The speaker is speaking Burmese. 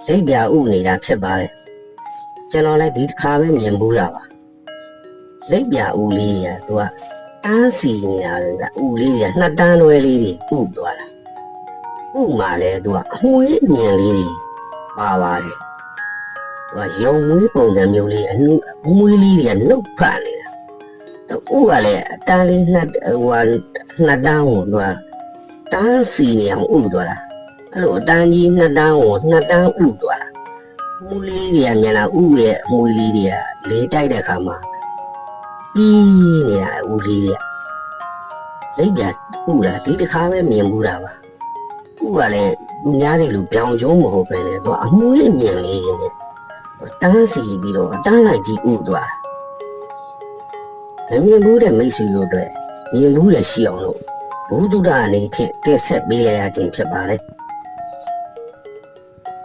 ဒိတ်ပြဥနေတာဖြစ်ပါလေကျွန်တော်လည်းဒီတစ်ခါပဲမြင်ဘူးတာပါဒိတ်ပြဥလေးကသူကတန်းစီနေတာပဲဥလေးကနှစ်တန်းလွဲလေးတွေဥသွားတာဥမှာလဲသူကအမွှေးမြင်လေးတွေပါပါတယ်သူကရုံမွေးပုံစံမျိုးလေးအမွှေးလေးတွေကနှုတ်ဖတ်နေတာဥကလည်းအတန်းလေးနှစ်တန်းကိုသူကတန်းစီနေအောင်ဥသွားတာအဲ့လိုအတန်းကြီးနှစ်တန်းကိုနှစ်တန်းဥသွားတာမွေးလေးတွေကမြင်လာဥရဲ့အမွေးလေးတွေကလေးတိုက်တဲ့ခါမှာပြီးနေတာဥလေးတွေကလိပ်ပြဥတာဒီတစ်ခါပဲမြင်ဘူးတာပါဥကလည်းလူများတွေလူပြောင်ကျုံးမဟုတ်ပဲလေသူကအမွေးမြင်လေးတွေနဲ့တန်းစီပြီးတော့တန်းလိုက်ကြီးဥသွားတာမမြင်ဘူးတဲ့မိတ်ဆွေတို့အတွက်မြင်ဘူးတဲ့ရှိအောင်လို့ဘုဒ္ဓအနေဖြင့်တက်ဆက်ပေးလိုက်ရခြင်းဖြစ်ပါလေ